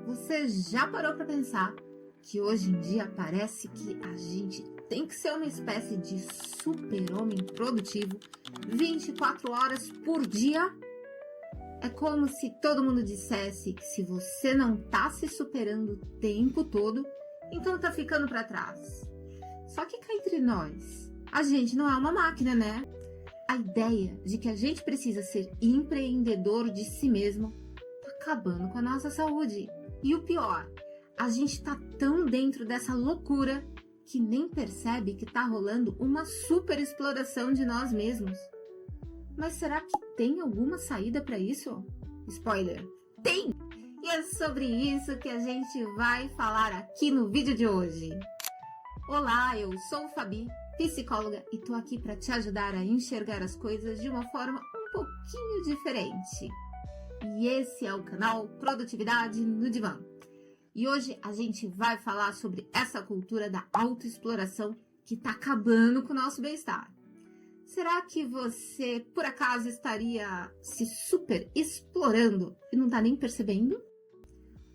Você já parou para pensar que hoje em dia parece que a gente tem que ser uma espécie de super-homem produtivo 24 horas por dia? É como se todo mundo dissesse que se você não tá se superando o tempo todo, então tá ficando para trás. Só que cá entre nós, a gente não é uma máquina, né? A ideia de que a gente precisa ser empreendedor de si mesmo tá acabando com a nossa saúde. E o pior, a gente tá tão dentro dessa loucura que nem percebe que tá rolando uma super exploração de nós mesmos. Mas será que tem alguma saída para isso? Spoiler, tem! E é sobre isso que a gente vai falar aqui no vídeo de hoje. Olá, eu sou Fabi, psicóloga, e tô aqui para te ajudar a enxergar as coisas de uma forma um pouquinho diferente. E esse é o canal Produtividade no Divã. E hoje a gente vai falar sobre essa cultura da autoexploração que tá acabando com o nosso bem-estar. Será que você, por acaso, estaria se super explorando e não tá nem percebendo?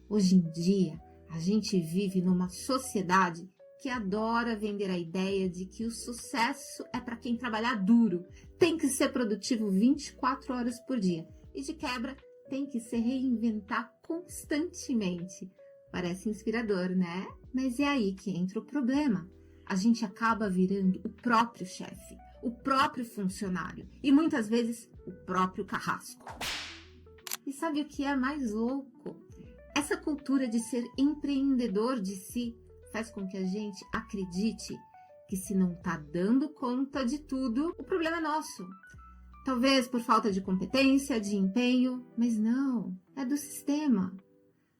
Hoje em dia, a gente vive numa sociedade que adora vender a ideia de que o sucesso é para quem trabalhar duro, tem que ser produtivo 24 horas por dia e, de quebra, tem que se reinventar constantemente. Parece inspirador, né? Mas é aí que entra o problema. A gente acaba virando o próprio chefe, o próprio funcionário e muitas vezes o próprio carrasco. E sabe o que é mais louco? Essa cultura de ser empreendedor de si faz com que a gente acredite que se não tá dando conta de tudo, o problema é nosso. Talvez por falta de competência, de empenho, mas não, é do sistema.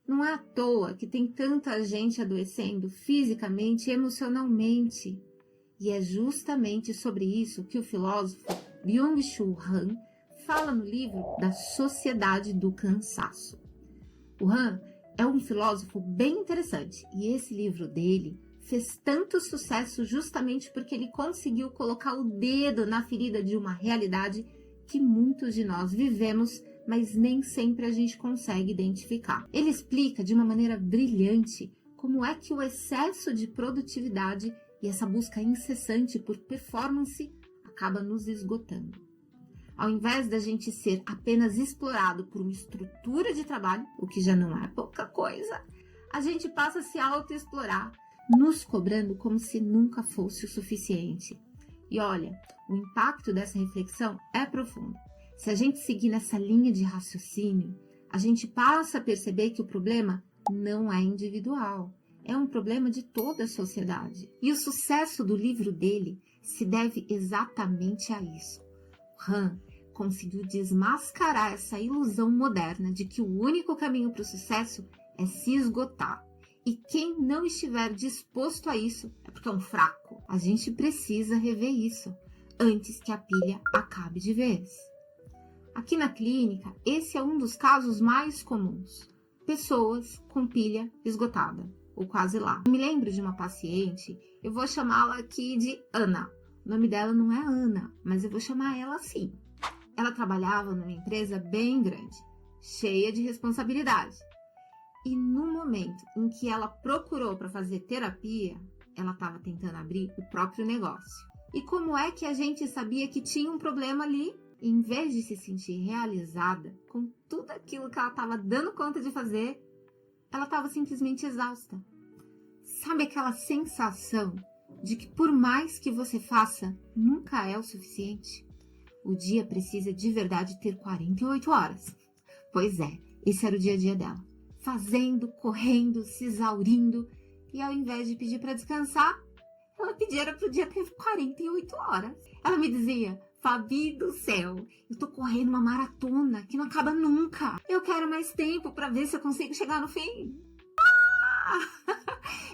Não é à toa que tem tanta gente adoecendo fisicamente e emocionalmente. E é justamente sobre isso que o filósofo Byung-Chul Han fala no livro da Sociedade do Cansaço. O Han é um filósofo bem interessante e esse livro dele fez tanto sucesso justamente porque ele conseguiu colocar o dedo na ferida de uma realidade que muitos de nós vivemos, mas nem sempre a gente consegue identificar. Ele explica de uma maneira brilhante como é que o excesso de produtividade e essa busca incessante por performance acaba nos esgotando. Ao invés da gente ser apenas explorado por uma estrutura de trabalho, o que já não é pouca coisa, a gente passa a se autoexplorar, nos cobrando como se nunca fosse o suficiente. E olha, o impacto dessa reflexão é profundo. Se a gente seguir nessa linha de raciocínio, a gente passa a perceber que o problema não é individual. É um problema de toda a sociedade. E o sucesso do livro dele se deve exatamente a isso. O Han conseguiu desmascarar essa ilusão moderna de que o único caminho para o sucesso é se esgotar. E quem não estiver disposto a isso é porque é um fraco. A gente precisa rever isso antes que a pilha acabe de vez. Aqui na clínica, esse é um dos casos mais comuns. Pessoas com pilha esgotada, ou quase lá. Eu me lembro de uma paciente, eu vou chamá-la aqui de Ana. O nome dela não é Ana, mas eu vou chamar ela assim. Ela trabalhava numa empresa bem grande, cheia de responsabilidade. E no momento em que ela procurou para fazer terapia, ela estava tentando abrir o próprio negócio. E como é que a gente sabia que tinha um problema ali? Em vez de se sentir realizada com tudo aquilo que ela estava dando conta de fazer, ela estava simplesmente exausta. Sabe aquela sensação de que por mais que você faça, nunca é o suficiente? O dia precisa de verdade ter 48 horas. Pois é, esse era o dia a dia dela. Fazendo, correndo, se exaurindo. E ao invés de pedir para descansar, ela pedia para o dia ter 48 horas. Ela me dizia: Fabi do céu, eu tô correndo uma maratona que não acaba nunca. Eu quero mais tempo para ver se eu consigo chegar no fim.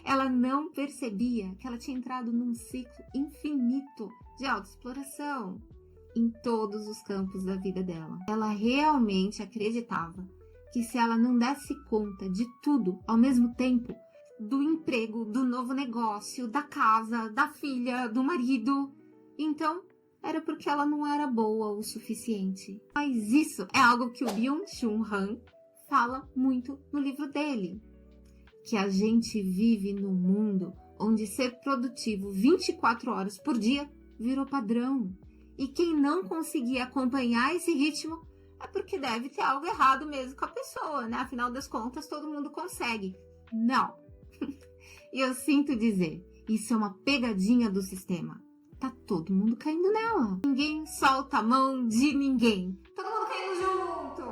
Ela não percebia que ela tinha entrado num ciclo infinito de autoexploração em todos os campos da vida dela. Ela realmente acreditava que se ela não desse conta de tudo ao mesmo tempo, do emprego, do novo negócio, da casa, da filha, do marido, então era porque ela não era boa o suficiente. Mas isso é algo que o Byung-Chul Han fala muito no livro dele, que a gente vive num mundo onde ser produtivo 24 horas por dia virou padrão. E quem não conseguir acompanhar esse ritmo é porque deve ter algo errado mesmo com a pessoa, né? Afinal das contas, todo mundo consegue. Não. E eu sinto dizer, isso é uma pegadinha do sistema. Tá todo mundo caindo nela. Ninguém solta a mão de ninguém. Todo mundo caindo junto.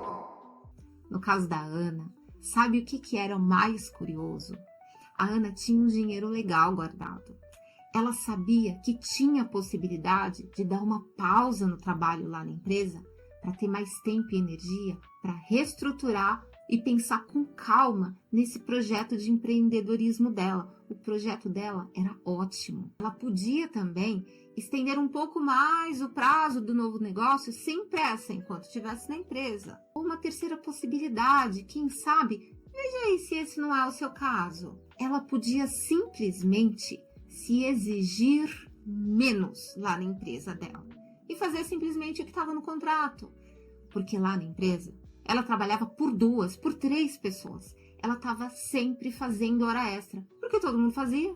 No caso da Ana, sabe o que era o mais curioso? A Ana tinha um dinheiro legal guardado. Ela sabia que tinha a possibilidade de dar uma pausa no trabalho lá na empresa para ter mais tempo e energia para reestruturar e pensar com calma nesse projeto de empreendedorismo dela. O projeto dela era ótimo. Ela podia também estender um pouco mais o prazo do novo negócio sem pressa enquanto estivesse na empresa. Ou uma terceira possibilidade, quem sabe, veja aí se esse não é o seu caso. Ela podia simplesmente se exigir menos lá na empresa dela e fazer simplesmente o que estava no contrato. Porque lá na empresa, ela trabalhava por 2, por 3 pessoas. Ela estava sempre fazendo hora extra, porque todo mundo fazia.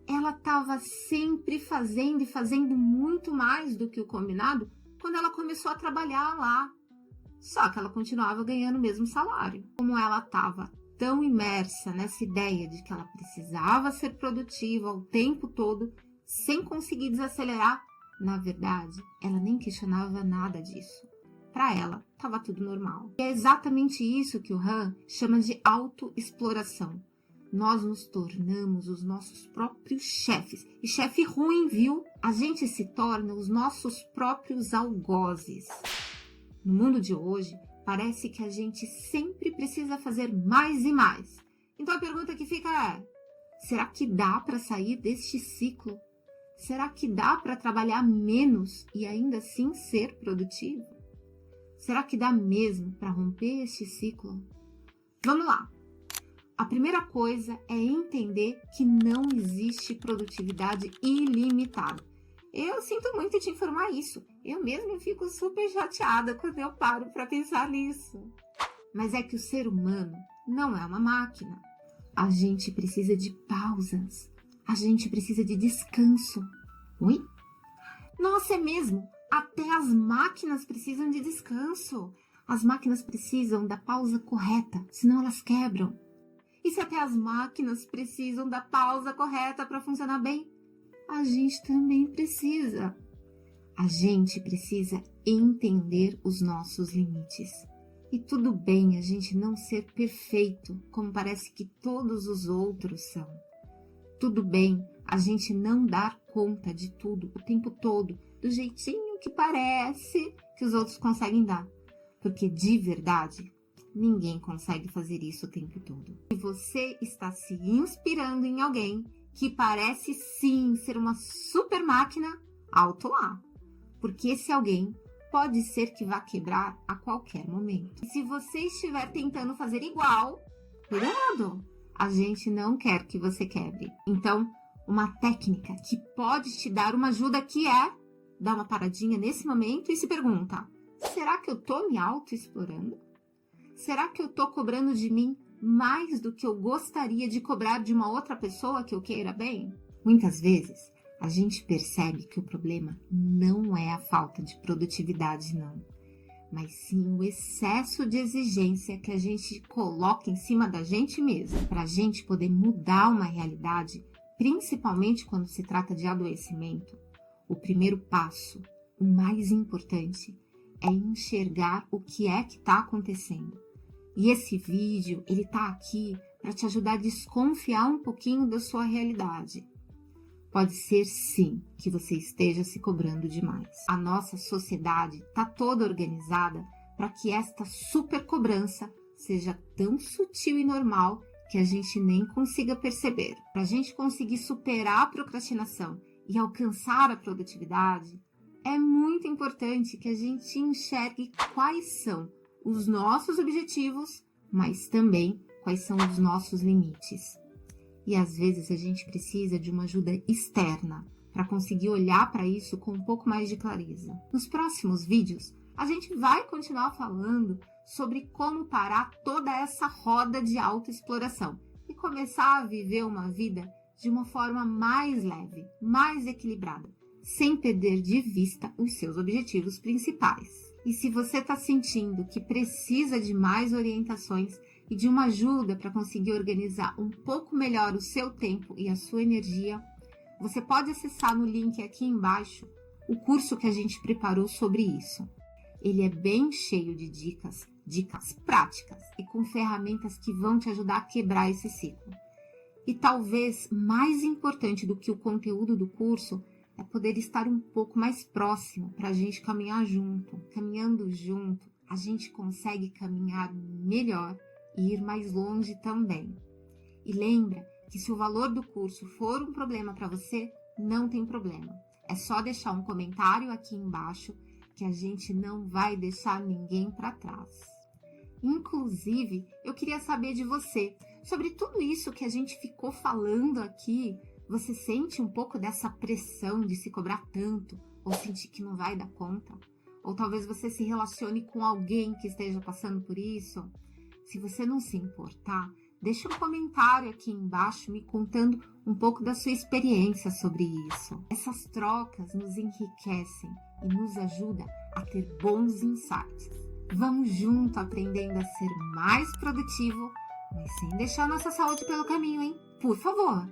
Ela estava sempre fazendo e fazendo muito mais do que o combinado quando ela começou a trabalhar lá. Só que ela continuava ganhando o mesmo salário. Como ela estava tão imersa nessa ideia de que ela precisava ser produtiva o tempo todo, sem conseguir desacelerar, na verdade, ela nem questionava nada disso. Para ela, estava tudo normal. E é exatamente isso que o Han chama de autoexploração. Nós nos tornamos os nossos próprios chefes. E chefe ruim, viu? A gente se torna os nossos próprios algozes. No mundo de hoje, parece que a gente sempre precisa fazer mais e mais. Então a pergunta que fica é: será que dá para sair deste ciclo? Será que dá para trabalhar menos e ainda assim ser produtivo? Será que dá mesmo para romper este ciclo? Vamos lá! A primeira coisa é entender que não existe produtividade ilimitada. Eu sinto muito te informar isso. Eu mesma fico super chateada quando eu paro para pensar nisso. Mas é que o ser humano não é uma máquina. A gente precisa de pausas. A gente precisa de descanso. Oi? Nossa, é mesmo! Até as máquinas precisam de descanso. As máquinas precisam da pausa correta, senão elas quebram. E se até as máquinas precisam da pausa correta para funcionar bem, a gente também precisa. A gente precisa entender os nossos limites. E tudo bem a gente não ser perfeito, como parece que todos os outros são. Tudo bem a gente não dar conta de tudo o tempo todo, do jeitinho que parece que os outros conseguem dar. Porque de verdade, ninguém consegue fazer isso o tempo todo. E você está se inspirando em alguém que parece sim ser uma super máquina, alto lá. Porque esse alguém pode ser que vá quebrar a qualquer momento. E se você estiver tentando fazer igual, cuidado! A gente não quer que você quebre. Então, uma técnica que pode te dar uma ajuda que é dar uma paradinha nesse momento e se pergunta: será que eu tô me autoexplorando? Será que eu tô cobrando de mim mais do que eu gostaria de cobrar de uma outra pessoa que eu queira bem? Muitas vezes, a gente percebe que o problema não é a falta de produtividade, não. Mas sim o excesso de exigência que a gente coloca em cima da gente mesmo. Para a gente poder mudar uma realidade, principalmente quando se trata de adoecimento, o primeiro passo, o mais importante, é enxergar o que é que está acontecendo. E esse vídeo, ele tá aqui para te ajudar a desconfiar um pouquinho da sua realidade. Pode ser sim que você esteja se cobrando demais. A nossa sociedade está toda organizada para que esta super cobrança seja tão sutil e normal que a gente nem consiga perceber. Para a gente conseguir superar a procrastinação e alcançar a produtividade, é muito importante que a gente enxergue quais são os nossos objetivos, mas também quais são os nossos limites. E às vezes a gente precisa de uma ajuda externa para conseguir olhar para isso com um pouco mais de clareza. Nos próximos vídeos, a gente vai continuar falando sobre como parar toda essa roda de autoexploração e começar a viver uma vida de uma forma mais leve, mais equilibrada, sem perder de vista os seus objetivos principais. E se você está sentindo que precisa de mais orientações e de uma ajuda para conseguir organizar um pouco melhor o seu tempo e a sua energia, você pode acessar no link aqui embaixo o curso que a gente preparou sobre isso. Ele é bem cheio de dicas práticas e com ferramentas que vão te ajudar a quebrar esse ciclo. E talvez mais importante do que o conteúdo do curso é poder estar um pouco mais próximo para a gente caminhar junto. Caminhando junto, a gente consegue caminhar melhor e ir mais longe também. E lembra que se o valor do curso for um problema para você, não tem problema. É só deixar um comentário aqui embaixo que a gente não vai deixar ninguém para trás. Inclusive, eu queria saber de você, sobre tudo isso que a gente ficou falando aqui, você sente um pouco dessa pressão de se cobrar tanto ou sentir que não vai dar conta? Ou talvez você se relacione com alguém que esteja passando por isso? Se você não se importar, deixa um comentário aqui embaixo me contando um pouco da sua experiência sobre isso. Essas trocas nos enriquecem e nos ajudam a ter bons insights. Vamos junto aprendendo a ser mais produtivo, mas sem deixar nossa saúde pelo caminho, hein? Por favor!